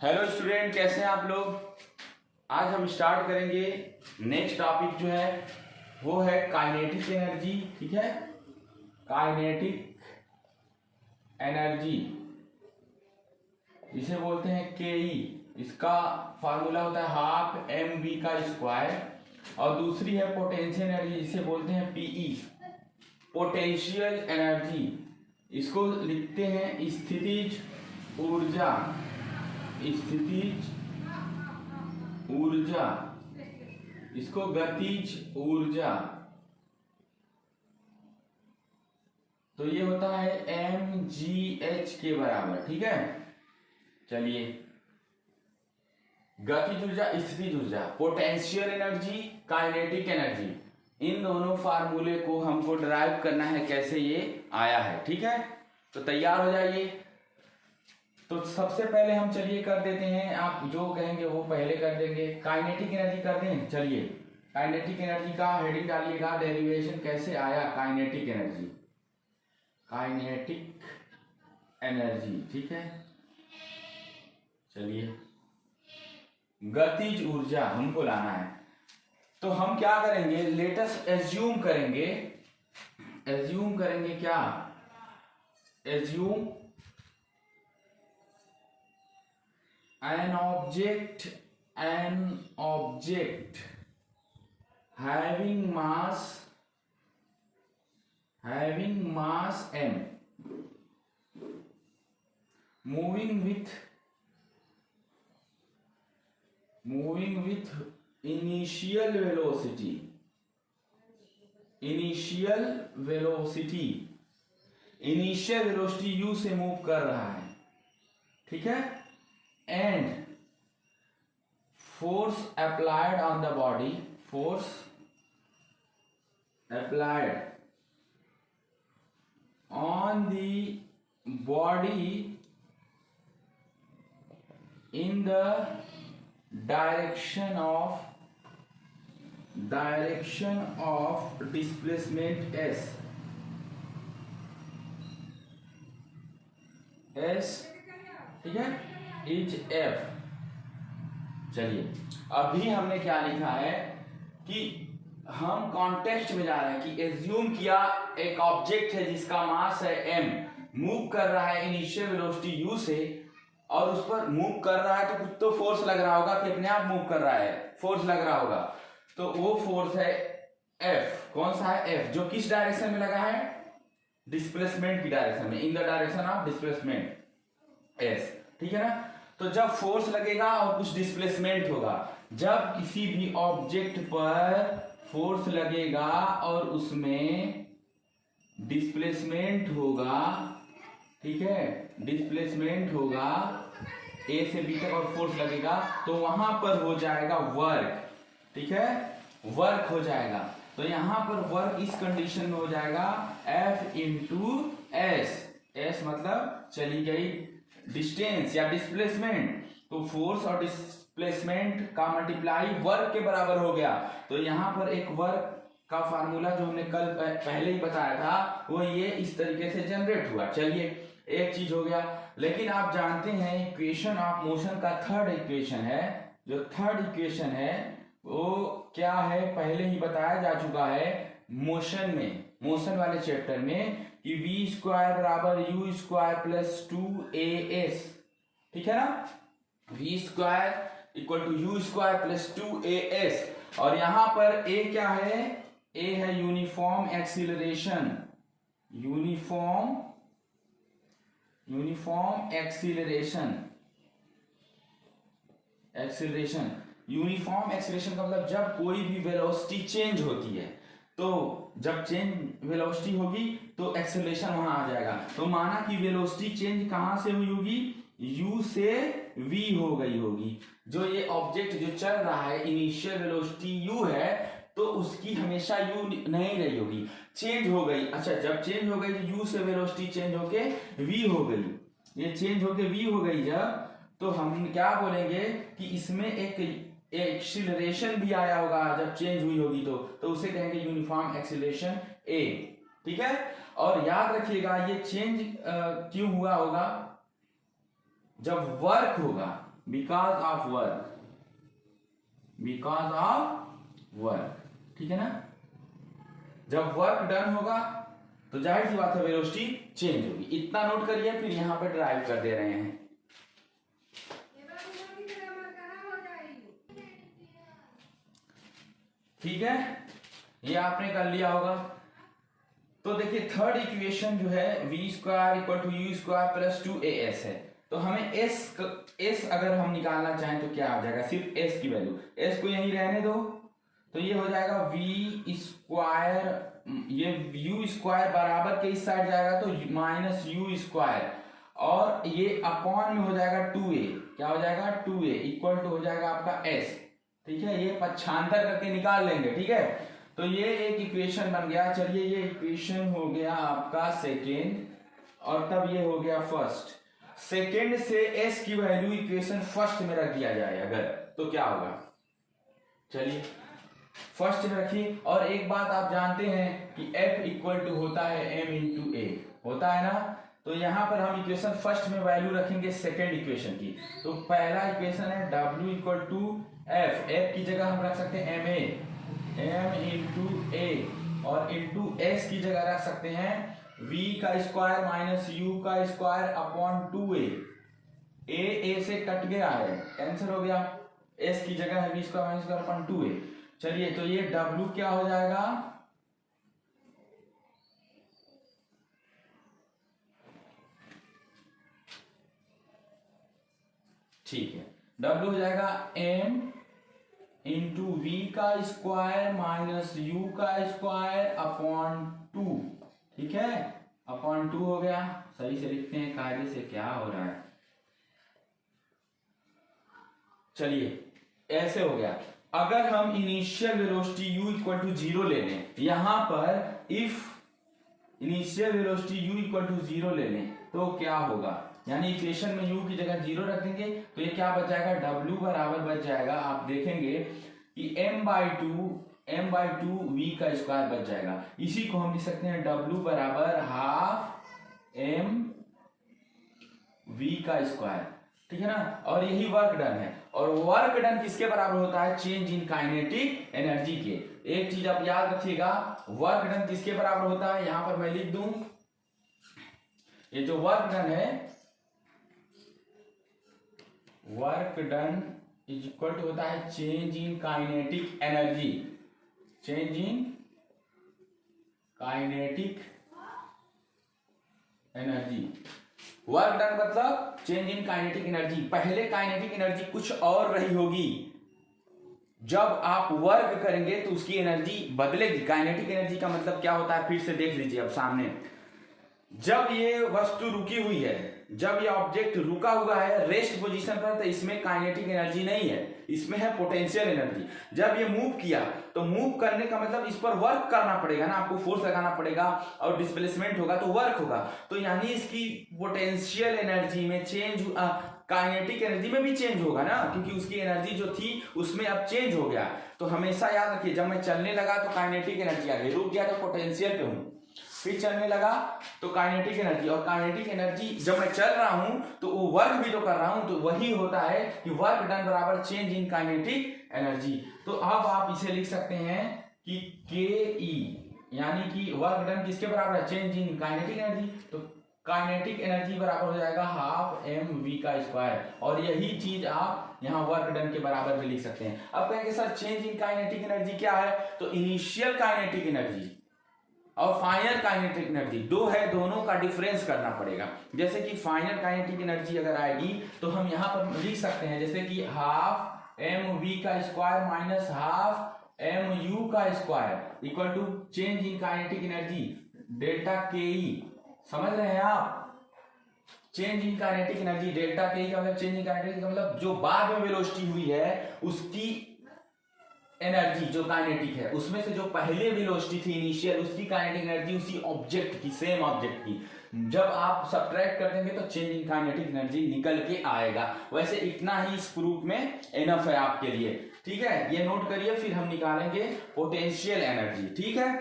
Hello student, कैसे हैं आप लोग। आज हम स्टार्ट करेंगे नेक्स्ट टॉपिक जो है वो है काइनेटिक एनर्जी। ठीक है, काइनेटिक एनर्जी इसे बोलते हैं केई। इसका फार्मूला होता है हाफ एम वी का स्क्वायर। और दूसरी है पोटेंशियल एनर्जी, इसे बोलते हैं पीई, पोटेंशियल एनर्जी। इसको लिखते हैं स्थितिज ऊर्जा, स्थितिज ऊर्जा, इसको गतिज ऊर्जा। तो ये होता है mgh के बराबर। ठीक है, चलिए, गतिज ऊर्जा, स्थितिज ऊर्जा, पोटेंशियल एनर्जी, काइनेटिक एनर्जी, इन दोनों फार्मूले को हमको डिराइव करना है कैसे ये आया है। ठीक है, तो तैयार हो जाइए। तो सबसे पहले हम चलिए कर देते हैं, आप जो कहेंगे वो पहले कर देंगे। काइनेटिक एनर्जी कर दें। चलिए, काइनेटिक एनर्जी का हेडिंग डालिएगा, डेरिवेशन कैसे आया काइनेटिक एनर्जी, काइनेटिक एनर्जी। ठीक है, चलिए, गतिज ऊर्जा हमको लाना है। तो हम क्या करेंगे, लेटस एज्यूम करेंगे, एज्यूम करेंगे क्या, assume an object having mass m, moving with initial velocity u से मूव कर रहा है। ठीक है, and force applied on the body, force applied on the body in the direction of displacement s, ठीक है, इज एफ। चलिए, अभी हमने क्या लिखा है कि हम कॉन्टेक्स्ट में जा रहे हैं कि एज्यूम किया एक ऑब्जेक्ट है जिसका मास है m, मूव कर रहा है इनिशियल वेलोसिटी u से, और उस पर मूव कर रहा है तो कुछ तो फोर्स लग रहा होगा कि अपने आप मूव कर रहा है, फोर्स लग रहा होगा। तो वो फोर्स है f। कौन सा है f, जो किस डायरेक्शन में लगा है, डिस्प्लेसमेंट की डायरेक्शन में, in the direction of displacement s। ठीक है ना। तो जब फोर्स लगेगा और कुछ डिस्प्लेसमेंट होगा, जब किसी भी ऑब्जेक्ट पर फोर्स लगेगा और उसमें डिस्प्लेसमेंट होगा, ठीक है, डिस्प्लेसमेंट होगा ए से बी तक और फोर्स लगेगा, तो वहां पर हो जाएगा वर्क। ठीक है, वर्क हो जाएगा। तो यहां पर वर्क इस कंडीशन में हो जाएगा F इंटू एस। एस मतलब चली गई डिस्टेंस या डिस्प्लेसमेंट, तो फोर्स और डिस्प्लेसमेंट का मल्टीप्लाई वर्क के बराबर हो गया। तो यहाँ पर एक वर्क का फार्मूला जो हमने कल पहले ही बताया था वो ये इस तरीके से जनरेट हुआ। चलिए, एक चीज हो गया। लेकिन आप जानते हैं इक्वेशन ऑफ मोशन का थर्ड इक्वेशन है, जो थर्ड इक्वेशन है वो क्या है, पहले ही बताया जा चुका है मोशन में, मोशन वाले चैप्टर में, कि v स्क्वायर बराबर u स्क्वायर प्लस 2as। ठीक है ना, v square equal to u square plus 2as। और यहां पर a क्या है, a है uniform acceleration, uniform acceleration. Uniform acceleration का मतलब जब कोई भी वेलोसिटी चेंज होती है, तो जब चेंज वेलोसिटी होगी तो एक्सेलरेशन वहां आ जाएगा। तो माना कि वेलोसिटी चेंज कहां से हुई होगी, u से v हो गई होगी। जो ये ऑब्जेक्ट जो चल रहा है इनिशियल वेलोसिटी u है, तो उसकी हमेशा u नहीं रही होगी, चेंज हो गई। अच्छा, जब चेंज हो गई तो u से वेलोसिटी चेंज होके v हो गई, ये चेंज होके v हो गई जब, तो हम क्या बोलेंगे कि इसमें एक एक्सीलरेशन भी आया होगा जब चेंज हुई होगी, तो उसे कहेंगे यूनिफॉर्म एक्सीलरेशन a। ठीक है, और याद रखिएगा ये चेंज क्यों हुआ होगा, जब वर्क होगा, because of work, because of work, ठीक है ना। जब वर्क डन होगा तो जाहिर सी बात है वेलोसिटी चेंज होगी। इतना नोट करिए, फिर यहां पे ड्राइव कर दे रहे हैं। ठीक है, ये आपने कर लिया होगा। तो देखिए थर्ड इक्वेशन जो है v square equal to u square plus 2as है। तो हमें s अगर हम निकालना चाहें तो क्या आ जाएगा, सिर्फ s की वैल्यू, s को यहीं रहने दो, तो ये हो जाएगा v स्क्वायर, ये u स्क्वायर बराबर के इस साइड जाएगा तो माइनस यू स्क्वायर, और ये अपॉन में हो जाएगा 2a, क्या हो जाएगा 2a इक्वल टू हो जाएगा आपका s। ठीक है, ये पक्षांतर करके निकाल लेंगे। ठीक है, तो ये एक इक्वेशन बन गया। चलिए ये इक्वेशन हो गया आपका सेकेंड, और तब ये हो गया फर्स्ट। सेकेंड से s की वैल्यू इक्वेशन फर्स्ट में रख दिया जाए अगर, तो क्या होगा, चलिए फर्स्ट में रखिए। और एक बात आप जानते हैं कि f इक्वल टू होता है m इंटू a, होता है ना। तो यहां पर हम इक्वेशन फर्स्ट में वैल्यू रखेंगे सेकेंड इक्वेशन की। तो पहला इक्वेशन है w equal to f, f की जगह हम रख सकते हैं m इंटू a, और इंटू s की जगह रख सकते हैं v का स्क्वायर माइनस u का स्क्वायर अपॉन 2a। a से कट गया है, कैंसिल हो गया, s की जगह है v square minus upon 2a। चलिए तो ये w क्या हो जाएगा, ठीक है, w हो जाएगा m इंटू वी का स्क्वायर माइनस यू का स्क्वायर अपॉन 2। ठीक है, अपॉन 2 हो गया। सही से लिखते हैं, कायदे से क्या हो रहा है। चलिए ऐसे हो गया। अगर हम initial velocity u equal to 0 ले लें, यहां पर if initial velocity u equal to 0 ले लें तो क्या होगा, यानी इक्वेशन में u की जगह 0 रख देंगे तो ये क्या बच जाएगा, w बराबर बच जाएगा, आप देखेंगे कि m/2 v का स्क्वायर बच जाएगा। इसी को हम लिख सकते हैं w बराबर हाफ m v का स्क्वायर। ठीक है ना, और यही वर्क डन है। और वर्क डन किसके बराबर होता है, चेंज इन काइनेटिक एनर्जी के। एक चीज आप याद रखिएगा, वर्क डन किसके बराबर होता है, यहां पर मैं लिख दूं, ये जो वर्क डन है, work done is equal to होता है change in kinetic energy, change in kinetic energy. Work done मतलब चेंज इन काइनेटिक एनर्जी। पहले काइनेटिक एनर्जी कुछ और रही होगी, जब आप वर्क करेंगे तो उसकी एनर्जी बदलेगी। काइनेटिक एनर्जी का मतलब क्या होता है, फिर से देख लीजिए अब सामने। जब ये वस्तु रुकी हुई है, जब ये ऑब्जेक्ट रुका हुआ है रेस्ट पोजीशन पर, तो इसमें काइनेटिक एनर्जी नहीं है, इसमें है पोटेंशियल एनर्जी। जब ये मूव किया तो मूव करने का मतलब इस पर वर्क करना पड़ेगा ना, आपको फोर्स लगाना पड़ेगा और डिस्प्लेसमेंट होगा तो वर्क होगा। तो यानी इसकी पोटेंशियल एनर्जी में चेंज, काइनेटिक एनर्जी में भी चेंज होगा ना, क्योंकि उसकी एनर्जी जो थी उसमें अब चेंज हो गया। तो हमेशा याद रखिए, जब मैं चलने लगा तो काइनेटिक एनर्जी आ गई, रुक गया तो पोटेंशियल पे हूं, फिर चलने लगा तो काइनेटिक एनर्जी। और काइनेटिक एनर्जी जब मैं चल रहा हूं तो वो वर्क भी तो कर रहा हूं, तो वही होता है कि वर्क डन बराबर चेंज इन काइनेटिक एनर्जी। तो अब आप इसे लिख सकते हैं कि के ई, यानी कि वर्क डन किसके बराबर है, चेंज इन काइनेटिक एनर्जी। तो काइनेटिक एनर्जी बराबर हो जाएगा हाफ एम वी का स्क्वायर, और यही चीज आप यहाँ वर्क डन के बराबर भी लिख सकते हैं। अब कहेंगे sir change in kinetic energy क्या है, तो इनिशियल काइनेटिक एनर्जी और फाइनल काइनेटिक एनर्जी दो है, दोनों का डिफरेंस करना पड़ेगा। जैसे कि फाइनल काइनेटिक एनर्जी अगर आएगी तो हम यहाँ पर लिख सकते हैं जैसे कि हाफ एम वी का square minus half M U का square equal to change in kinetic energy delta K E. समझ रहे हैं आप, change in kinetic energy delta K E का मतलब चेंज इन काइनेटिक का मतलब जो बाद में वेलोसिटी हुई है उसकी एनर्जी जो काइनेटिक है, उसमें से जो पहले वेलोसिटी थी इनिशियल, उसकी काइनेटिक एनर्जी उसी ऑब्जेक्ट की, सेम ऑब्जेक्ट की, जब आप सब्ट्रैक्ट कर देंगे तो चेंज इन काइनेटिक एनर्जी निकल के आएगा। वैसे इतना ही इस प्रूफ में एनफ है आपके लिए। ठीक है, ये नोट करिए, फिर हम निकालेंगे पोटेंशियल एनर्जी। ठीक है,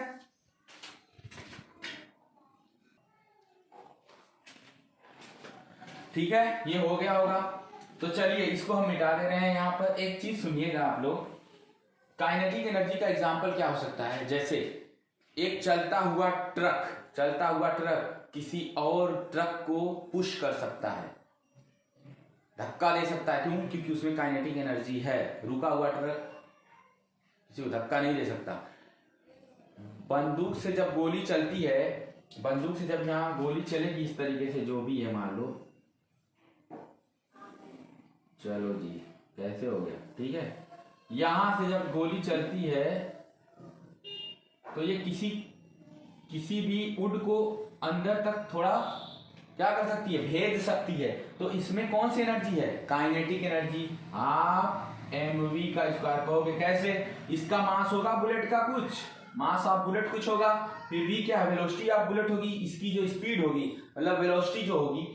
ठीक है, ये हो गया होगा। तो चलिए इसको हम मिटा दे रहे हैं। यहाँ पर एक चीज सुनिएगा आप लोग, काइनेटिक एनर्जी का एग्जाम्पल क्या हो सकता है, जैसे एक चलता हुआ ट्रक किसी और ट्रक को पुश कर सकता है, धक्का दे सकता है। क्यों? क्योंकि उसमें काइनेटिक एनर्जी है। रुका हुआ ट्रक किसी को धक्का नहीं दे सकता। बंदूक से जब गोली चलती है, बंदूक से जब यहाँ गोली चलेगी इस तरीके से, जो भी है मान लो, चलो जी कैसे हो गया, ठीक है, यहां से जब गोली चलती है तो ये किसी भी वुड को अंदर तक थोड़ा क्या कर सकती है, भेज सकती है। तो इसमें कौन सी एनर्जी है? Kinetic energy. आप mv का स्क्वायर कहोगे कैसे? इसका मास होगा बुलेट का कुछ, मास ऑफ बुलेट कुछ होगा, फिर v क्या है, वेलोसिटी ऑफ बुलेट होगी, इसकी जो स्पीड होगी मतलब वेलोसिटी जो होगी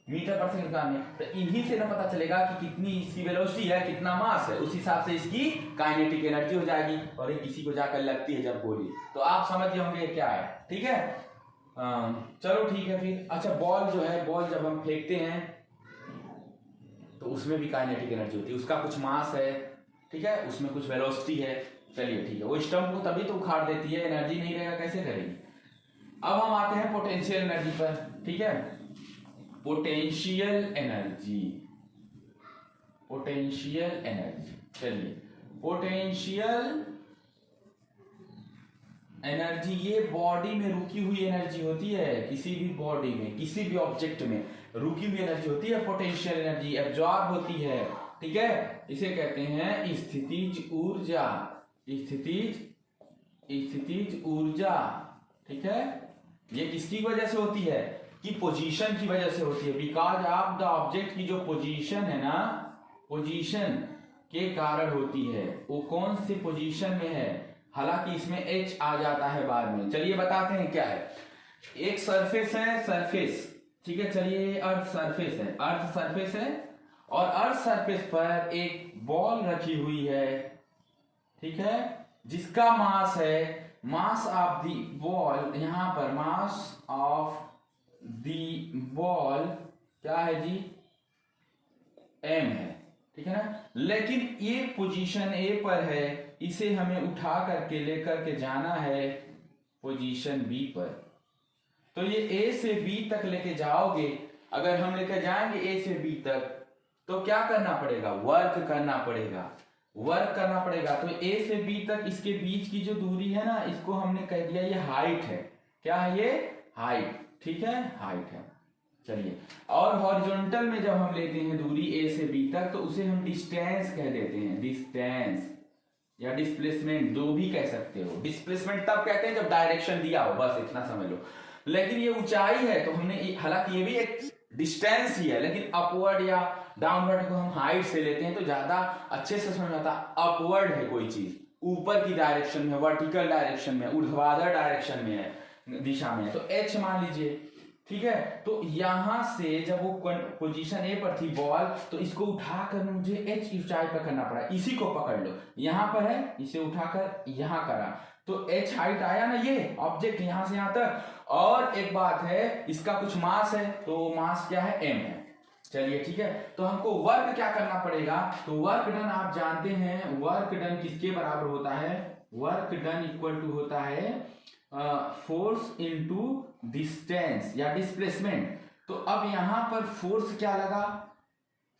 मीटर पर सेकंड का में, तो इन्हीं से ना पता चलेगा कि कितनी इसकी वेलोसिटी है, कितना मास है, उस हिसाब से इसकी काइनेटिक एनर्जी हो जाएगी। और ये किसी को जाकर लगती है जब गोली, तो आप समझ गए होंगे क्या है, ठीक है। चलो ठीक है फिर। अच्छा, बॉल जो है, बॉल जब हम फेंकते हैं तो उसमें भी काइनेटिक एनर्जी होती है, उसका कुछ मास है, ठीक है, उसमें कुछ वेलोसिटी है। चलिए ठीक है, वो स्टंप को तभी तो उखाड़ देती है, एनर्जी नहीं रहेगा कैसे करेगी। अब हम आते हैं पोटेंशियल एनर्जी पर, ठीक है। पोटेंशियल एनर्जी, पोटेंशियल एनर्जी, चलिए पोटेंशियल एनर्जी ये बॉडी में रुकी हुई एनर्जी होती है, किसी भी बॉडी में, किसी भी ऑब्जेक्ट में रुकी हुई एनर्जी होती है पोटेंशियल एनर्जी, एब्जॉर्ब होती है, ठीक है। इसे कहते हैं स्थितिज ऊर्जा, स्थितिज ऊर्जा, ठीक है। ये किसकी वजह से होती है? कि पोजीशन की वजह से होती है, बिकॉज ऑफ द ऑब्जेक्ट की जो पोजीशन है ना, पोजीशन के कारण होती है। वो कौन सी पोजीशन में है, हालांकि इसमें एच आ जाता है बाद में। चलिए बताते हैं क्या है। एक सरफेस है, सरफेस, ठीक है, चलिए अर्थ सरफेस है, अर्थ सरफेस है, और अर्थ सरफेस पर एक बॉल रखी हुई है, ठीक है, जिसका मास है, मास ऑफ द बॉल, यहां पर मास ऑफ दी बॉल क्या है जी, m है, ठीक है ना। लेकिन ये पोजीशन ए पर है, इसे हमें उठा करके लेकर के जाना है पोजीशन बी पर। तो ये ए से बी तक लेके जाओगे, अगर हम लेकर जाएंगे ए से बी तक, तो क्या करना पड़ेगा? वर्क करना पड़ेगा, वर्क करना पड़ेगा। तो ए से बी तक इसके बीच की जो दूरी है ना, इसको हमने कह दिया ये हाइट है। क्या है ये? हाइट, ठीक है, हाइट है। चलिए, और हॉरिजॉन्टल में जब हम लेते हैं दूरी ए से बी तक, तो उसे हम डिस्टेंस कह देते हैं, डिस्टेंस या डिस्प्लेसमेंट, जो भी कह सकते हो। डिस्प्लेसमेंट तब कहते हैं जब डायरेक्शन दिया हो, बस इतना समझ लो। लेकिन ये ऊंचाई है, तो हमने, हालांकि ये भी एक डिस्टेंस ही है, लेकिन अपवर्ड या डाउनवर्ड को हम हाइट से लेते हैं तो ज्यादा अच्छे से समझ आता। अपवर्ड है कोई चीज, ऊपर की डायरेक्शन में, वर्टिकल डायरेक्शन में, ऊर्ध्वाधर डायरेक्शन में है, दिशा में है, तो एच मान लीजिए, ठीक है। तो यहां से जब वो पोजीशन ए पर थी बॉल, तो इसको उठाकर मुझे एच ऊंचाई पर करना पड़ा। इसी को पकड़ लो, यहां पर है, इसे उठाकर यहां करा, तो एच हाइट आया ना, ये ऑब्जेक्ट यहां से यहां तक। और एक बात है, इसका कुछ मास है, तो मास क्या है? एम है। चलिए ठीक है, तो हमको वर्क क्या करना पड़ेगा? तो वर्क डन आप जानते हैं, वर्क डन किसके बराबर होता है? वर्क डन इक्वल टू होता है फोर्स इनटू डिस्टेंस या डिस्प्लेसमेंट। तो अब यहां पर फोर्स क्या लगा?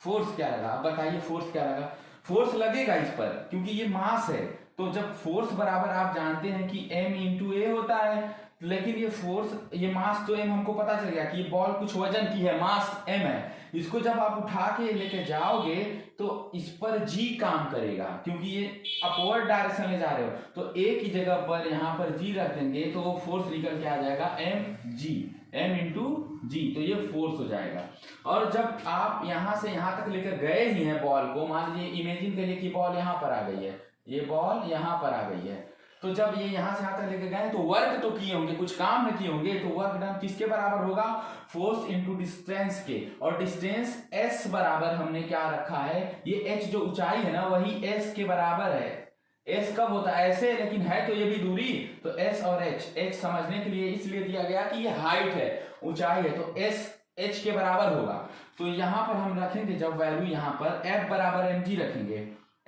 फोर्स क्या लगा? अब बताइए, फोर्स क्या लगा? फोर्स लगेगा इस पर, क्योंकि ये मास है। तो जब फोर्स बराबर आप जानते हैं कि m इंटू ए होता है, लेकिन ये फोर्स, ये मास तो m हमको पता चल गया कि ये बॉल कुछ वजन की है, मास m है। इसको जब आप उठा के लेके जाओगे तो इस पर g काम करेगा, क्योंकि ये अपवर्ड डायरेक्शन में जा रहे हो। तो a की जगह पर यहाँ पर g रख देंगे, तो वो फोर्स निकल के आ जाएगा mg, m इंटू जी, तो ये फोर्स हो जाएगा। और जब आप यहां से यहां तक लेकर गए ही हैं बॉल को, मान लीजिए इमेजिन करिए कि बॉल यहां पर आ गई है, ये बॉल यहां पर आ गई है, तो जब ये यहां से यहां तक लेकर गए तो वर्क तो किए होंगे, कुछ काम में किए होंगे, तो वर्क डन किसके बराबर होगा? फोर्स इनटू डिस्टेंस के। और डिस्टेंस s बराबर हमने क्या रखा है? ये h जो ऊंचाई है ना, वही s के बराबर है। s कब होता है? ऐसे, लेकिन है तो ये भी दूरी, तो s और h समझने के लिए इसलिए दिया गया कि ये हाइट है, ऊंचाई है, तो s h के बराबर होगा। तो यहाँ पर हम रखेंगे जब वैल्यू यहाँ पर F बराबर mg रखेंगे,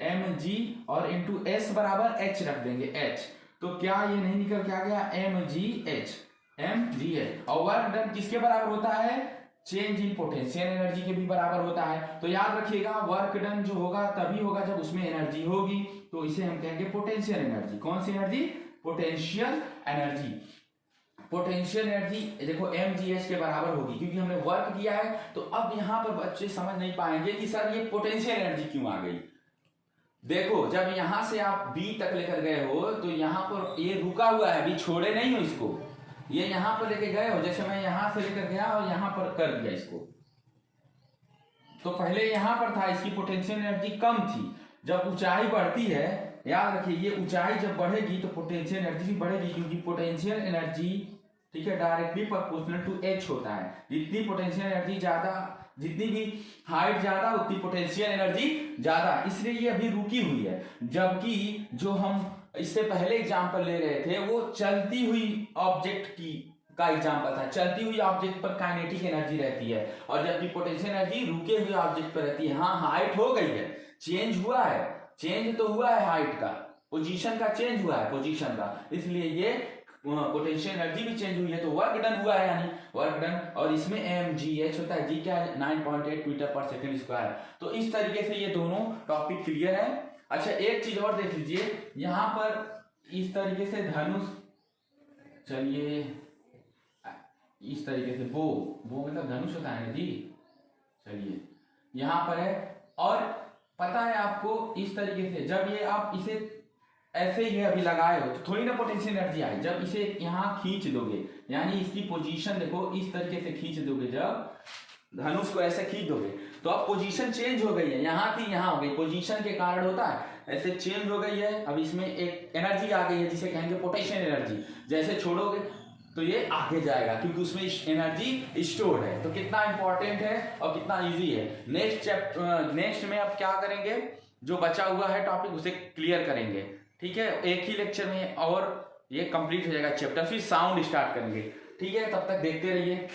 mg और इंटू s बराबर h रख देंगे h, तो क्या ये नहीं निकल के आ गया mgh, और वर्क डन किसके बराबर होता है, चेंज इन पोटेंशियल एनर्जी के भी बराबर होता है। तो याद रखिएगा वर्क डन जो होगा तभी होगा जब उसमें एनर्जी होगी, तो इसे हम कहेंगे पोटेंशियल एनर्जी। कौन सी energy, potential energy. Potential energy देखो mgh के बराबर होगी क्योंकि हमने वर्क किया है। तो अब यहाँ पर बच्चे समझ नहीं पाएंगे कि सर ये पोटेंशियल एनर्जी क्यों आ गई। देखो जब यहां से आप B तक लेकर गए हो तो यहाँ पर ये रुका हुआ है, अभी छोड़े नहीं हो इसको, ये यहाँ पर लेके गए हो, जैसे मैं यहां से लेकर गया और यहाँ पर कर दिया इसको, तो पहले यहाँ पर था, इसकी पोटेंशियल एनर्जी कम थी। जब ऊंचाई बढ़ती है, याद रखिए ये ऊंचाई जब बढ़ेगी तो पोटेंशियल एनर्जी भी बढ़ेगी, क्योंकि पोटेंशियल एनर्जी ठीक है डायरेक्टली प्रोपोर्शनल टू h होता है। जितनी पोटेंशियल एनर्जी ज्यादा, जितनी भी हाइट ज्यादा उतनी पोटेंशियल एनर्जी ज्यादा, इसलिए ये अभी रुकी हुई है। जबकि जो हम इससे पहले एग्जांपल ले रहे थे वो चलती हुई ऑब्जेक्ट की का एग्जांपल था, चलती हुई ऑब्जेक्ट पर काइनेटिक एनर्जी रहती है, और जबकि पोटेंशियल एनर्जी रुके हुए ऑब्जेक्ट पर रहती है। हाँ हाइट हो गई है, चेंज हुआ है, चेंज तो हुआ है हाइट का, पोजीशन का चेंज हुआ है, पोजीशन का, इसलिए ये पोटेंशियल एनर्जी भी चेंज हुई है, तो वर्क डन हुआ है, यानी वर्क डन। और इसमें mgh होता है, g क्या है 9.8 मीटर पर सेकंड स्क्वायर। तो इस तरीके से ये दोनों टॉपिक क्लियर है। अच्छा एक चीज और देख लीजिए, यहाँ पर इस तरीके से धनुष, चलिए इस तरीके से बो मतलब धनुष होता है ना जी, चलिए यहाँ पर है, और पता है आपको इस तरीके से जब ये आप इसे ऐसे ही अभी लगाए हो तो थोड़ी ना पोटेंशियल एनर्जी आई, जब इसे यहाँ खींच दोगे, यानी इसकी पोजीशन देखो इस तरीके से खींच दोगे, जब धनुष को ऐसे खींच दोगे तो अब पोजीशन चेंज हो गई है, यहाँ थी यहाँ हो गई, पोजीशन के कारण होता है ऐसे चेंज हो गई है। अब इसमें एक एनर्जी आ गई है जिसे कहेंगे पोटेंशियल एनर्जी, जैसे छोड़ोगे तो ये आगे जाएगा क्योंकि उसमें एनर्जी स्टोर है। तो कितना इंपॉर्टेंट है और कितना इजी है। नेक्स्ट में अब क्या करेंगे, जो बचा हुआ है टॉपिक उसे क्लियर करेंगे, ठीक है, एक ही लेक्चर में और ये कंप्लीट हो जाएगा चैप्टर, फिर साउंड स्टार्ट करेंगे, ठीक है, तब तक देखते रहिए।